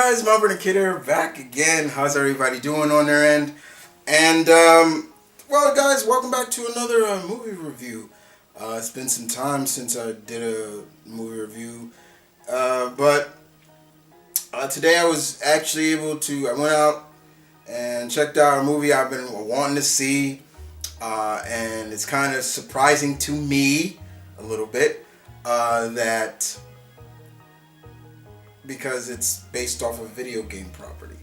guys, Robotnik here, back again. How's everybody doing on their end? And, well guys, welcome back to another movie review. It's been some time since I did a movie review, but today I was actually I went out and checked out a movie I've been wanting to see, and it's kind of surprising to me a little bit, that because it's based off of a video game property.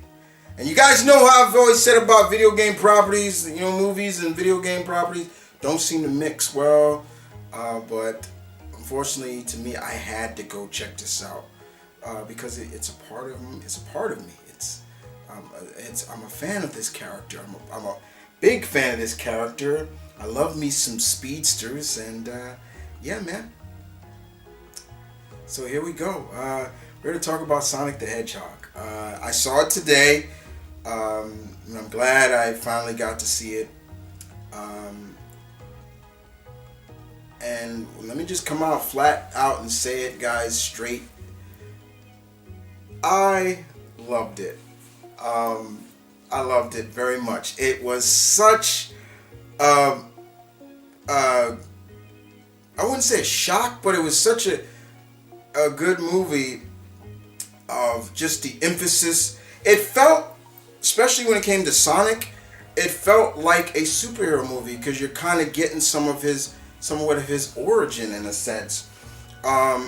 And you guys know how I've always said about video game properties, movies and video game properties don't seem to mix well, but unfortunately to me, I had to go check this out, because it's a part of me. I'm a fan of this character. I'm a big fan of this character. I love me some speedsters, and yeah, man. So here we go. We're going to talk about Sonic the Hedgehog. I saw it today, and I'm glad I finally got to see it. And let me just come out flat out and say it, guys, straight. I loved it. I loved it very much. It was such, I wouldn't say a shock, but it was such a good movie of just the emphasis. It felt, especially when it came to Sonic, it felt like a superhero movie because you're kind of getting somewhat of his origin in a sense. I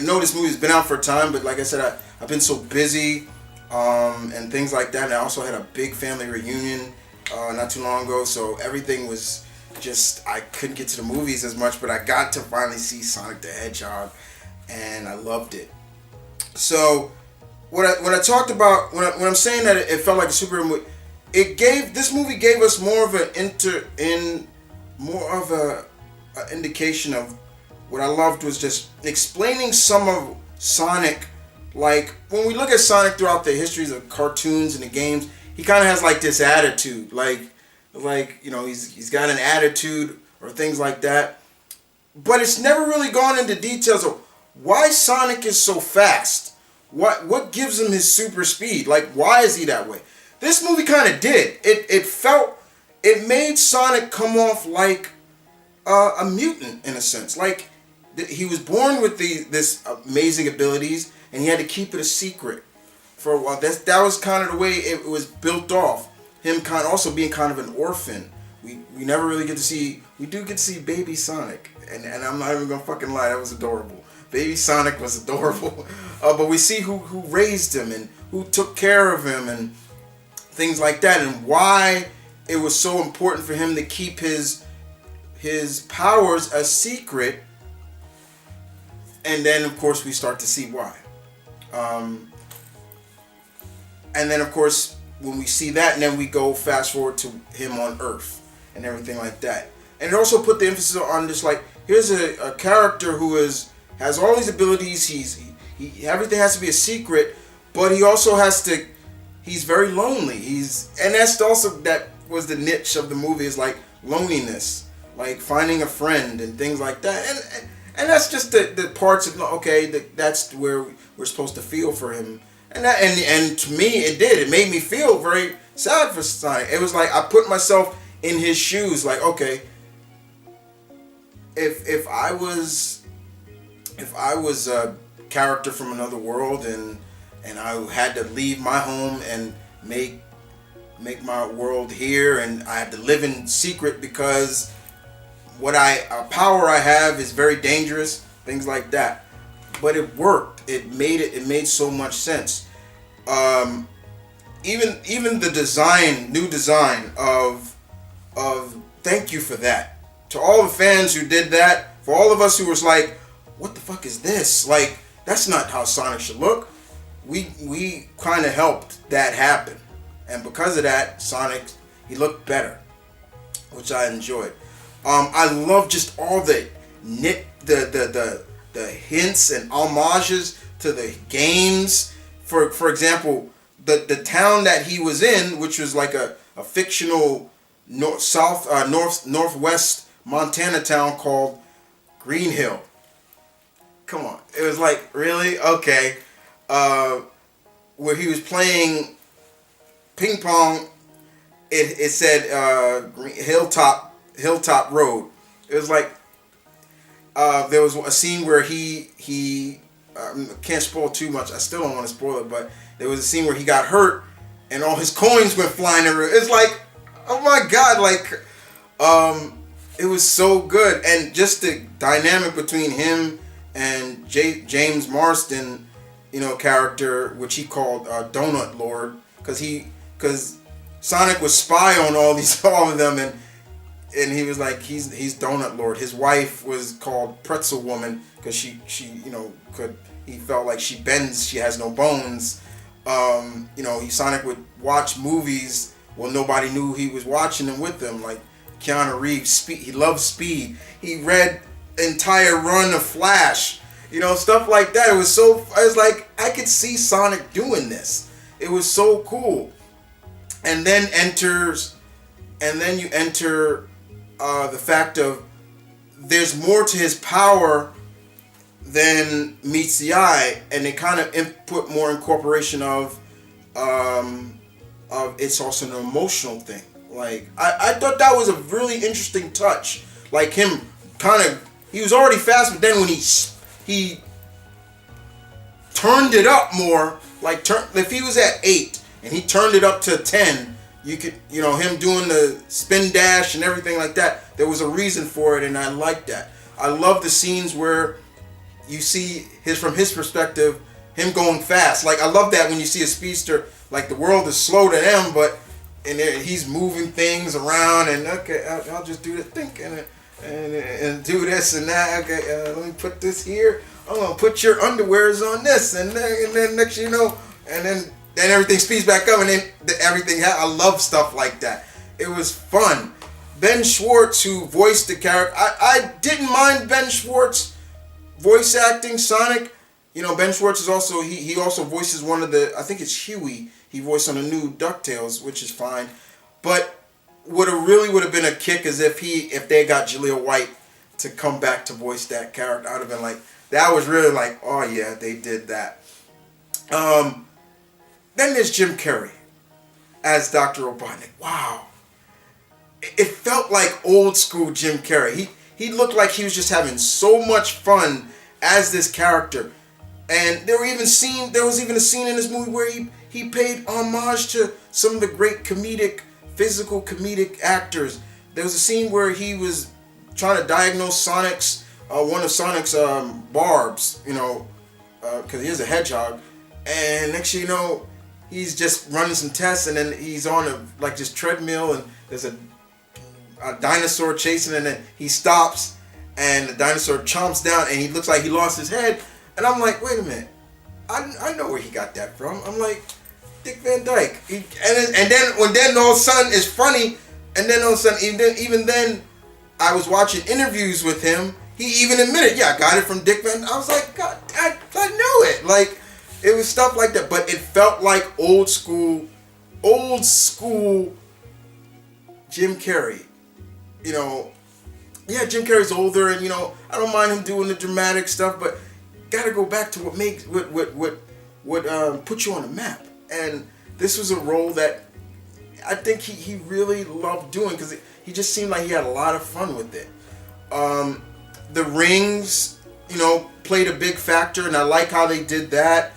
know this movie's been out for a time, but like I said, I've been so busy and things like that. And I also had a big family reunion not too long ago, so everything was just, I couldn't get to the movies as much, but I got to finally see Sonic the Hedgehog, and I loved it. So when I talked about, when I'm saying that it felt like a superhero movie, this movie gave us more of an indication of what I loved was just explaining some of Sonic. Like when we look at Sonic throughout the histories of cartoons and the games, he kind of has like this attitude, like he's got an attitude or things like that. But it's never really gone into details of why Sonic is so fast. What gives him his super speed? Like, why is he that way? This movie kind of did. It made Sonic come off like a mutant in a sense. Like he was born with this amazing abilities, and he had to keep it a secret for a while. That was kind of the way it was built off. Him kind of also being kind of an orphan. We never really get to see. We do get to see baby Sonic, and I'm not even gonna fucking lie. That was adorable. Baby Sonic was adorable. But we see who raised him and who took care of him and things like that, and why it was so important for him to keep his powers a secret. And then, of course, we start to see why. And then, of course, when we see that, and then we go fast forward to him on Earth and everything like that. And it also put the emphasis on just like, here's a character who has all these abilities. Everything has to be a secret, but he also he's very lonely. And that's also, that was the niche of the movie, is like loneliness, like finding a friend and things like that. And that's just the parts of, okay, that's where we're supposed to feel for him. And to me, it did. It made me feel very sad for Sonic. It was like I put myself in his shoes, like, okay, if I was a character from another world and I had to leave my home and make my world here, and I had to live in secret because a power I have is very dangerous, things like that. But it worked. It made so much sense. Even the new design of thank you for that. To all the fans who did that, for all of us who was like, what the fuck is this? Like, that's not how Sonic should look. We kind of helped that happen. And because of that, Sonic, he looked better, which I enjoyed. I love just all the hints and homages to the games. For example, the town that he was in, which was like a fictional northwest Montana town called Green Hill. Come on, it was like, really? Okay. where he was playing ping pong. It said Hilltop Road. It was like there was a scene where he can't spoil too much. I still don't want to spoil it, but there was a scene where he got hurt and all his coins went flying everywhere. It's like, oh my god, like it was so good, and just the dynamic between him and James Marsden, character, which he called Donut Lord, because Sonic was spy on all of them, and he was like, he's Donut Lord. His wife was called Pretzel Woman because she he felt like she bends, she has no bones. Sonic would watch movies. Well, nobody knew he was watching them with them, like Keanu Reeves. Speed. He loved Speed. He read entire run of Flash. Stuff like that. It was like I could see Sonic doing this. It was so cool. And then you enter the fact of there's more to his power than meets the eye, and they kind of put more incorporation of it's also an emotional thing. Like I thought that was a really interesting touch. Like him he was already fast, but then when he turned it up more, like if he was at 8 and he turned it up to 10, you could, him doing the spin dash and everything like that, there was a reason for it, and I liked that. I love the scenes where you see from his perspective, him going fast. Like I love that when you see a speedster, like the world is slow to them, but he's moving things around, and okay, I'll just do the think and do this and that. Okay, let me put this here. I'm gonna put your underwears on this, and then next and then everything speeds back up, and then everything. I love stuff like that. It was fun. Ben Schwartz, who voiced the character, I didn't mind Ben Schwartz voice acting Sonic. Ben Schwartz is also he also voices one of the, I think it's Huey. He voiced on the new DuckTales, which is fine. But would have been a kick is if they got Jaleel White to come back to voice that character. I'd have been like, that was really like, oh yeah, they did that. Then there's Jim Carrey as Dr. Robotnik. Wow. It felt like old school Jim Carrey. He looked like he was just having so much fun as this character. And there was even a scene in this movie where he paid homage to some of the great physical comedic actors. There was a scene where he was trying to diagnose one of Sonic's barbs, because he is a hedgehog. And next thing you know, he's just running some tests, and then he's on this treadmill, and there's a dinosaur chasing, and then he stops, and the dinosaur chomps down, and he looks like he lost his head. And I'm like, wait a minute, I know where he got that from. I'm like, Dick Van Dyke. And then all of a sudden it's funny, and then all of a sudden even then I was watching interviews with him. He even admitted, yeah, I got it from Dick Van. I was like, God, I knew it. Like, it was stuff like that, but it felt like old school Jim Carrey. Yeah, Jim Carrey's older, and I don't mind him doing the dramatic stuff, but gotta go back to what put you on the map. And this was a role that I think he really loved doing, because he just seemed like he had a lot of fun with it. The rings, played a big factor, and I like how they did that.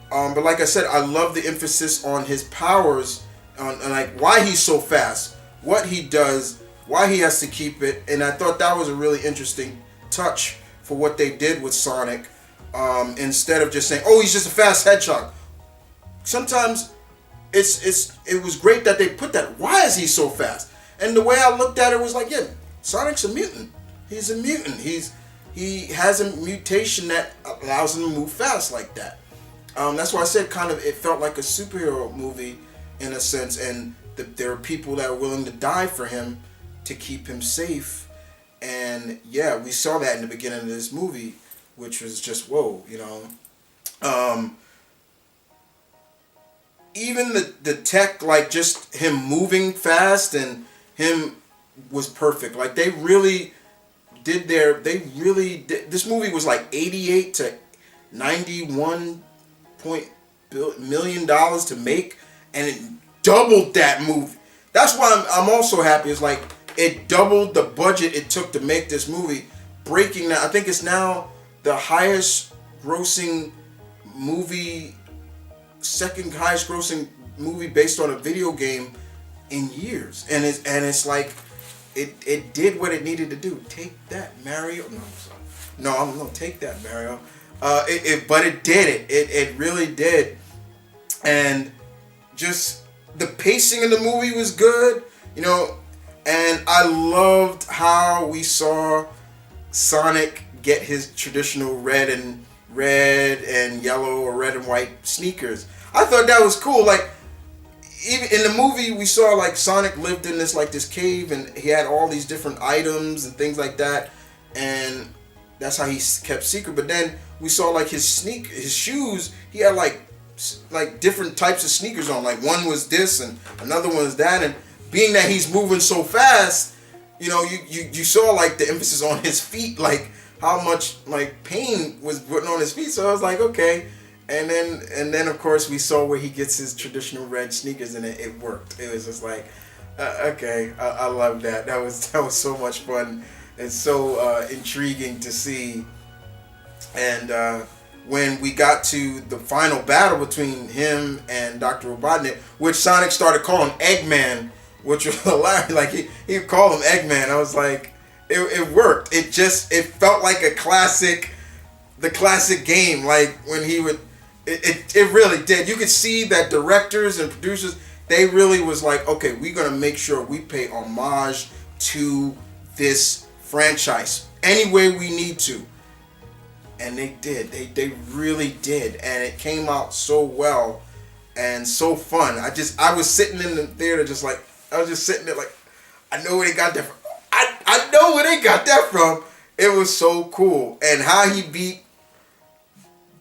But like I said, I love the emphasis on his powers, on like why he's so fast, what he does, why he has to keep it, and I thought that was a really interesting touch for what they did with Sonic. Instead of just saying, "Oh, he's just a fast hedgehog." Sometimes it was great that they put that. Why is he so fast? And the way I looked at it was like, yeah, Sonic's a mutant. He's a mutant. He has a mutation that allows him to move fast like that. That's why I said it felt like a superhero movie in a sense, and there are people that are willing to die for him to keep him safe. And yeah, we saw that in the beginning of this movie, which was just whoa, even the tech, like just him moving fast and him was perfect. Like they really did this movie was like 88 to 91 million to make, and it doubled that movie. That's why I'm also happy. It's like it doubled the budget it took to make this movie, breaking that. I think it's now the highest grossing movie, second highest grossing movie based on a video game in years, and it's like it did what it needed to do. Take that, Mario. No, I'm sorry. No, I'm gonna take that, Mario. But it did it. It really did, and just the pacing of the movie was good, you know, and I loved how we saw Sonic get his traditional red and yellow or red and white sneakers. I thought that was cool. Like, even in the movie, we saw like Sonic lived in this cave, and he had all these different items and things like that, and that's how he kept secret. But then we saw like his shoes. He had like different types of sneakers on. Like one was this, and another one was that. And being that he's moving so fast, you know, you saw like the emphasis on his feet, like how much like pain was putting on his feet. So I was like, okay. And then of course we saw where he gets his traditional red sneakers, and it worked. It was just like, okay, I love that. That was so much fun and so intriguing to see. And when we got to the final battle between him and Dr. Robotnik, which Sonic started calling Eggman, which was hilarious. Like he would call him Eggman. I was like, it worked. It felt like the classic game. Like when he would. It really did. You could see that directors and producers, they really was like, okay, we're going to make sure we pay homage to this franchise any way we need to. And they did. They really did. And it came out so well and so fun. I was sitting in the theater I was just sitting there like, I know where they got that from. I know where they got that from. It was so cool. And how he beat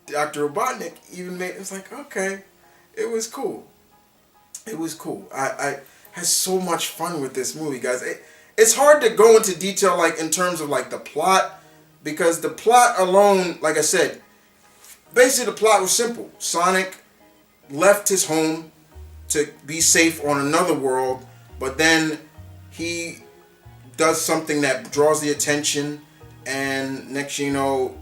Dr. Robotnik even made it was like, okay, it was cool. It was cool. I had so much fun with this movie, guys. It's hard to go into detail like in terms of like the plot, because the plot alone, like I said, basically the plot was simple. Sonic left his home to be safe on another world, but then he does something that draws the attention, and next you know,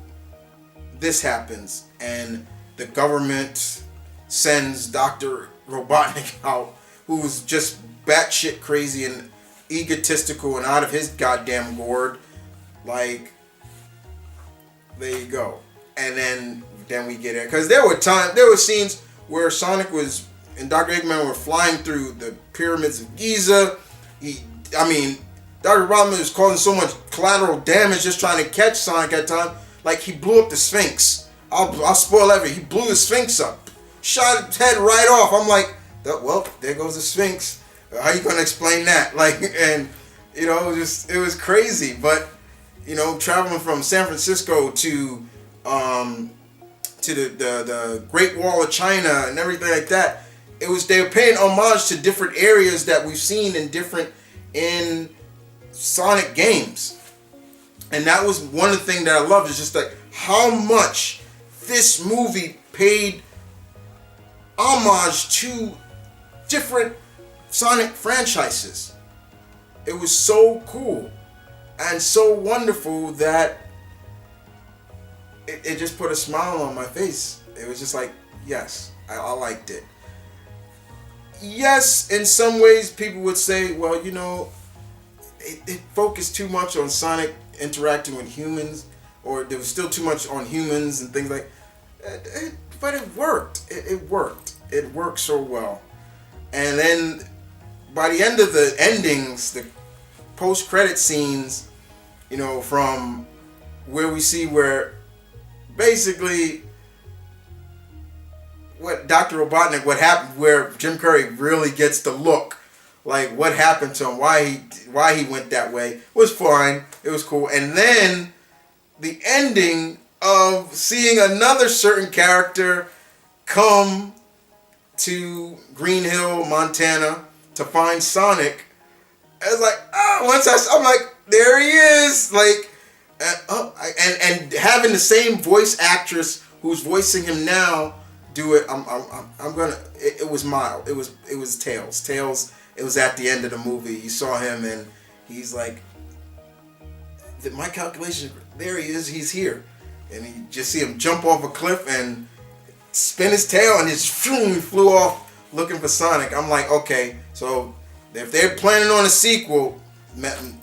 this happens, and the government sends Dr. Robotnik out, who's just batshit crazy and egotistical and out of his goddamn gourd. Like, there you go. And then we get it, because there were scenes where Sonic and Dr. Eggman were flying through the pyramids of Giza. Dr. Robotnik was causing so much collateral damage just trying to catch Sonic at time. Like, he blew up the Sphinx. I'll spoil everything. He blew the Sphinx up. Shot his head right off. I'm like, well, there goes the Sphinx. How you gonna explain that? Like, and you know, it was crazy. But you know, traveling from San Francisco to the Great Wall of China and everything like that, they were paying homage to different areas that we've seen in Sonic games. And that was one of the things that I loved, is just like how much this movie paid homage to different Sonic franchises. It was so cool and so wonderful that it just put a smile on my face. It was just like, yes, I liked it. Yes, in some ways people would say, well, you know, it focused too much on Sonic interacting with humans, or there was still too much on humans and things like that. But it worked. It worked. It worked so well. And then by the end of the endings, the post-credit scenes, you know, from where we see where basically what Dr. Robotnik, what happened, where Jim Carrey really gets the look, like what happened to him, why he went that way, was fine. It was cool. And then the ending of seeing another certain character come to Green Hill, Montana to find Sonic. I was like, oh, I'm like, there he is. Like, and having the same voice actress who's voicing him now do it. I'm gonna. It was mild. It was Tails. Tails. It was at the end of the movie. You saw him, and he's like, my calculation. There he is. He's here, and you just see him jump off a cliff and spin his tail, and just flew off looking for Sonic. I'm like, okay, so if they're planning on a sequel,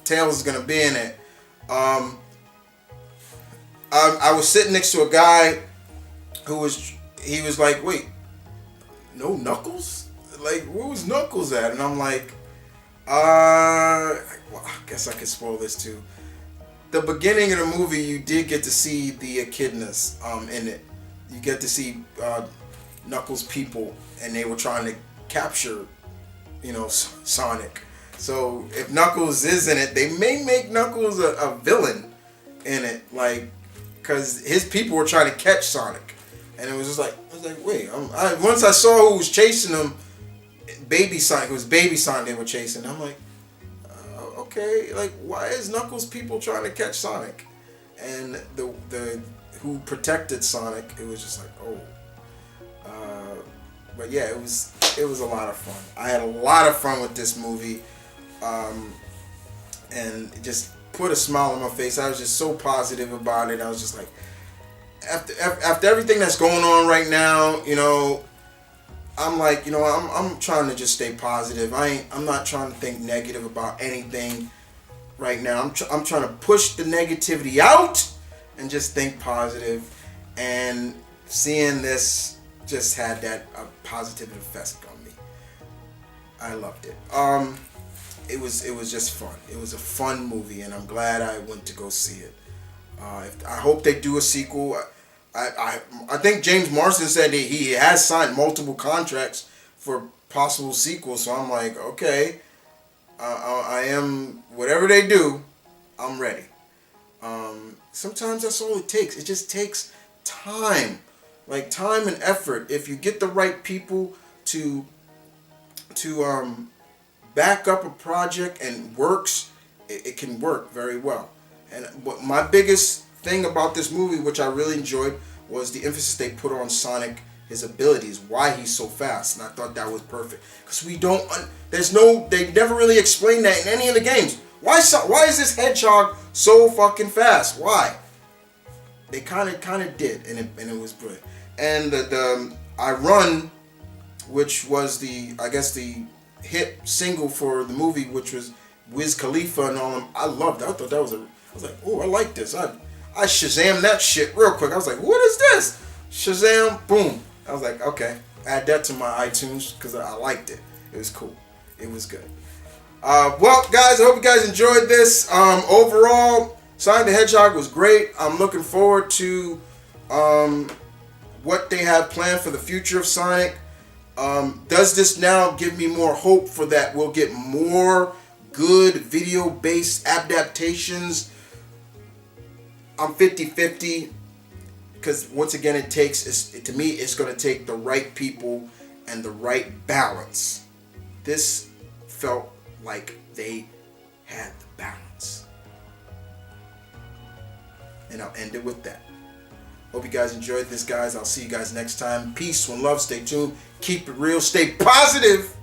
Tails is gonna be in it. I was sitting next to a guy who was like, wait, no Knuckles? Like, where was Knuckles at? And I'm like, well, I guess I could spoil this too. The beginning of the movie, you did get to see the echidnas in it. You get to see Knuckles' people, and they were trying to capture, Sonic. So if Knuckles is in it, they may make Knuckles a villain in it, like, because his people were trying to catch Sonic. And it was just like, I was like, wait. Once I saw who was chasing him, Baby Sonic. It was Baby Sonic they were chasing. I'm like, okay, like, why is Knuckles' people trying to catch Sonic? And the who protected Sonic, it was just like, oh. But yeah, it was a lot of fun. I had a lot of fun with this movie, and it just put a smile on my face. I was just so positive about it. I was just like, after everything that's going on right now, I'm like, I'm trying to just stay positive. I'm not trying to think negative about anything right now. I'm trying to push the negativity out and just think positive. And seeing this just had that positive effect on me. I loved it. It was just fun. It was a fun movie, and I'm glad I went to go see it. I hope they do a sequel. I think James Marsden said he has signed multiple contracts for possible sequels. So I'm like, okay, I am, whatever they do, I'm ready. Sometimes that's all it takes. It just takes time, like time and effort. If you get the right people to back up a project and works, it can work very well. And what my biggest thing about this movie, which I really enjoyed, was the emphasis they put on Sonic, his abilities, why he's so fast, and I thought that was perfect. Because they never really explained that in any of the games. Why is this Hedgehog so fucking fast? Why? They kind of did, and it was brilliant. And the I Run, which was the hit single for the movie, which was Wiz Khalifa and all them. I loved it. I thought that was I was like, oh, I like this. I Shazammed that shit real quick. I was like, what is this? Shazam, boom. I was like, okay, add that to my iTunes because I liked it. It was cool. It was good. Well, guys, I hope you guys enjoyed this. Overall, Sonic the Hedgehog was great. I'm looking forward to what they have planned for the future of Sonic. Does this now give me more hope for that we'll get more good video-based adaptations? I'm 50-50 because once again to me it's going to take the right people and the right balance. This felt like they had the balance. And I'll end it with that. Hope you guys enjoyed this, guys. I'll see you guys next time. Peace, one love, stay tuned, keep it real, stay positive.